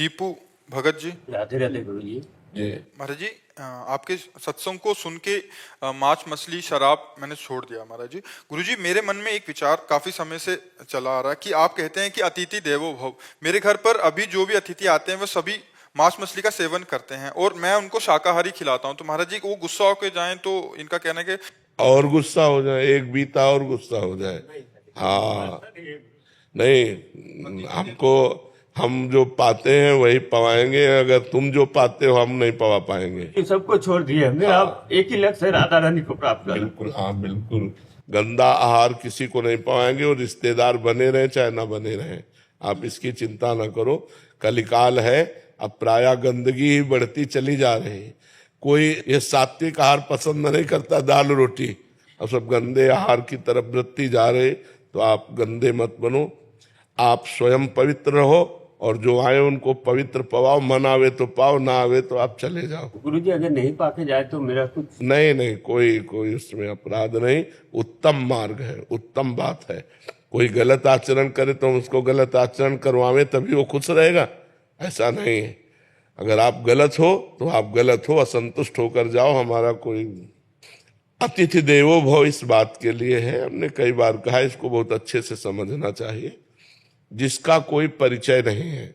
दीपू भगत जी। राधे राधे गुरु जी। महाराज जी, आपके सत्संग को सुन के मांस मछली शराब मैंने छोड़ दिया महाराज जी। गुरु जी, मेरे मन में एक विचार काफी समय से चला आ रहा है कि आप कहते हैं कि अतिथि देवो भव। मेरे घर पर अभी जो भी अतिथि आते हैं वो सभी मांस मछली का सेवन करते हैं और मैं उनको शाकाहारी खिलाता हूं। तो महाराज जी, वो गुस्सा होकर जाएं तो इनका कहना है कि और गुस्सा हो जाए, एक बीता और गुस्सा हो जाए। हाँ, नहीं, हमको हम जो पाते हैं वही पवाएंगे, अगर तुम जो पाते हो हम नहीं पवा पाएंगे। इन सबको छोड़ दिए हमने। आप एक ही लक्ष्य है, राधा रानी को प्राप्त करना। बिल्कुल, हाँ बिल्कुल। गंदा आहार किसी को नहीं पवाएंगे और रिश्तेदार बने रहे चाहे ना बने रहे, आप इसकी चिंता ना करो। कलिकाल है, अब प्रायः गंदगी ही बढ़ती चली जा रही है। कोई ये सात्विक आहार पसंद नहीं करता, दाल रोटी, अब सब गंदे आहार की तरफ बढ़ती जा रहे। तो आप गंदे मत बनो, आप स्वयं पवित्र रहो और जो आए उनको पवित्र पवाओ। मन आवे तो पाओ, ना आवे तो आप चले जाओ। गुरु जी, अगर नहीं पाके जाए तो मेरा कुछ नहीं, कोई उसमें अपराध नहीं, उत्तम मार्ग है, उत्तम बात है। कोई गलत आचरण करे तो उसको गलत आचरण करवावे तभी वो खुश रहेगा, ऐसा नहीं है। अगर आप गलत हो तो आप गलत हो, असंतुष्ट होकर जाओ। हमारा कोई अतिथि देवो भव इस बात के लिए है, हमने कई बार कहा, इसको बहुत अच्छे से समझना चाहिए। जिसका कोई परिचय नहीं है,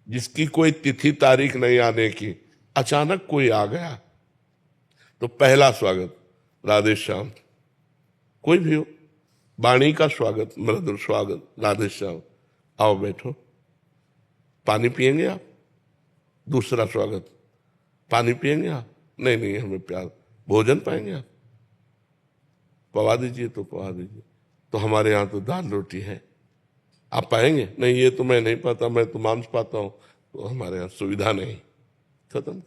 जिसकी कोई तिथि तारीख नहीं आने की, अचानक कोई आ गया तो पहला स्वागत राधे श्याम। कोई भी हो, वाणी का स्वागत, मृदुल स्वागत, राधे श्याम, आओ बैठो, पानी पिएंगे आप? दूसरा स्वागत, पानी पिएंगे आप? नहीं, हमें प्यार, भोजन पाएंगे आप? पवा दीजिए तो पवा दीजिए। तो हमारे यहाँ तो दाल रोटी है, आप पाएंगे? नहीं, ये तो मैं नहीं पाता, मैं तो मांस पाता हूं, तो हमारे यहाँ सुविधा नहीं। खत्म।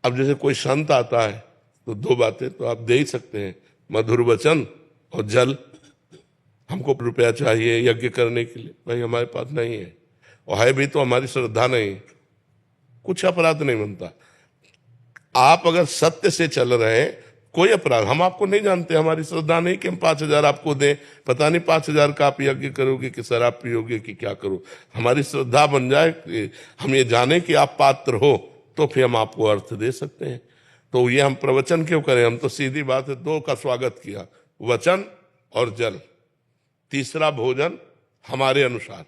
अब जैसे कोई संत आता है तो दो बातें तो आप दे ही सकते हैं, मधुर वचन और जल। हमको रुपया चाहिए यज्ञ करने के लिए, भाई हमारे पास नहीं है, और है भी तो हमारी श्रद्धा नहीं, कुछ अपराध नहीं बनता। आप अगर सत्य से चल रहे हैं, कोई अपराध, हम आपको नहीं जानते, हमारी श्रद्धा नहीं कि हम 5,000 आपको दें। पता नहीं 5,000 का आप यज्ञ करोगे कि शराब पियोगे कि क्या करो। हमारी श्रद्धा बन जाए कि हम ये जाने कि आप पात्र हो, तो फिर हम आपको अर्थ दे सकते हैं। तो ये हम प्रवचन क्यों करें, हम तो सीधी बात है, दो का स्वागत किया, वचन और जल। तीसरा भोजन हमारे अनुसार,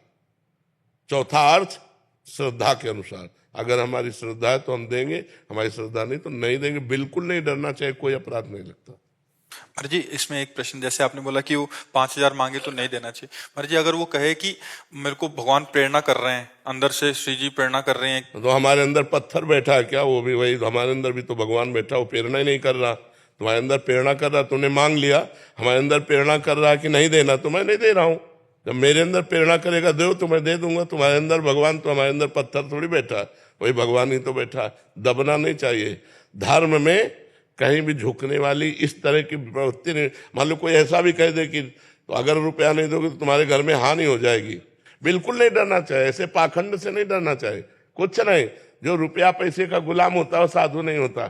चौथा अर्थ श्रद्धा के अनुसार। अगर हमारी श्रद्धा है तो हम देंगे, हमारी श्रद्धा नहीं तो नहीं देंगे। बिल्कुल नहीं डरना चाहिए, कोई अपराध नहीं लगता। महाराज जी, इसमें एक प्रश्न, जैसे आपने बोला कि वो 5,000 मांगे तो नहीं देना चाहिए। महाराज जी, अगर वो कहे कि मेरे को भगवान प्रेरणा कर रहे हैं, अंदर से श्री जी प्रेरणा कर रहे हैं, तो हमारे अंदर पत्थर बैठा है क्या? वो भी वही, हमारे अंदर भी तो भगवान बैठा, वो प्रेरणा ही नहीं कर रहा। तुम्हारे अंदर प्रेरणा कर रहा, तुमने मांग लिया। हमारे अंदर प्रेरणा कर रहा है कि नहीं देना, तो मैं नहीं दे रहा हूँ। जब मेरे अंदर प्रेरणा करेगा दो तो मैं दे दूंगा। तुम्हारे अंदर भगवान, तो हमारे अंदर पत्थर थोड़ी बैठा है, वही भगवान ही तो बैठा है। दबना नहीं चाहिए। धर्म में कहीं भी झुकने वाली इस तरह की प्रवृत्ति नहीं। मान लो कोई ऐसा भी कह दे कि तो अगर रुपया नहीं दोगे तो तुम्हारे घर में हानि हो जाएगी, बिल्कुल नहीं डरना चाहिए। ऐसे पाखंड से नहीं डरना चाहिए, कुछ नहीं। जो रुपया पैसे का गुलाम होता है वो साधु नहीं होता।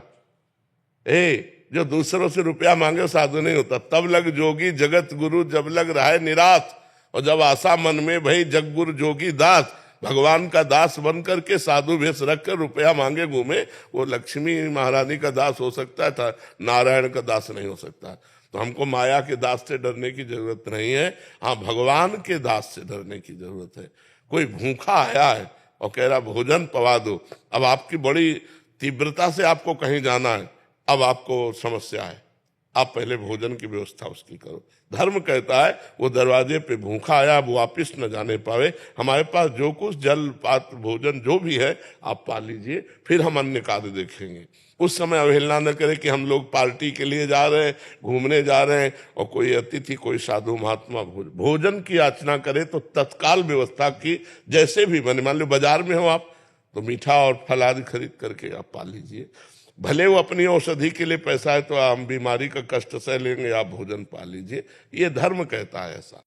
जो दूसरों से रुपया मांगे वो साधु नहीं होता। तब लग जोगी जगत गुरु, जब लग रहा है निराश, और जब आशा मन में भई जग गुरु जोगी दास। भगवान का दास बन करके साधु वेश रख कर रुपया मांगे घूमे, वो लक्ष्मी महारानी का दास हो सकता था, नारायण का दास नहीं हो सकता। तो हमको माया के दास से डरने की जरूरत नहीं है, हाँ भगवान के दास से डरने की जरूरत है। कोई भूखा आया है और कह रहा भोजन पवा दो, अब आपकी बड़ी तीव्रता से आपको कहीं जाना है, अब आपको समस्या है, आप पहले भोजन की व्यवस्था उसकी करो। धर्म कहता है वो दरवाजे पे भूखा आया, अब वापिस न जाने पावे। हमारे पास जो कुछ जल पात्र भोजन जो भी है आप पा लीजिए, फिर हम अन्य कार्य देखेंगे। उस समय अवहेलना न करें कि हम लोग पार्टी के लिए जा रहे हैं, घूमने जा रहे हैं, और कोई अतिथि कोई साधु महात्मा भोजन की याचना करे तो तत्काल व्यवस्था की, जैसे भी बने। मान लो बाजार में हो आप, तो मीठा और फल आदि खरीद करके आप पा लीजिए। भले वो अपनी औषधि के लिए पैसा है तो हम बीमारी का कष्ट सह लेंगे, आप भोजन पा लीजिए। ये धर्म कहता है ऐसा।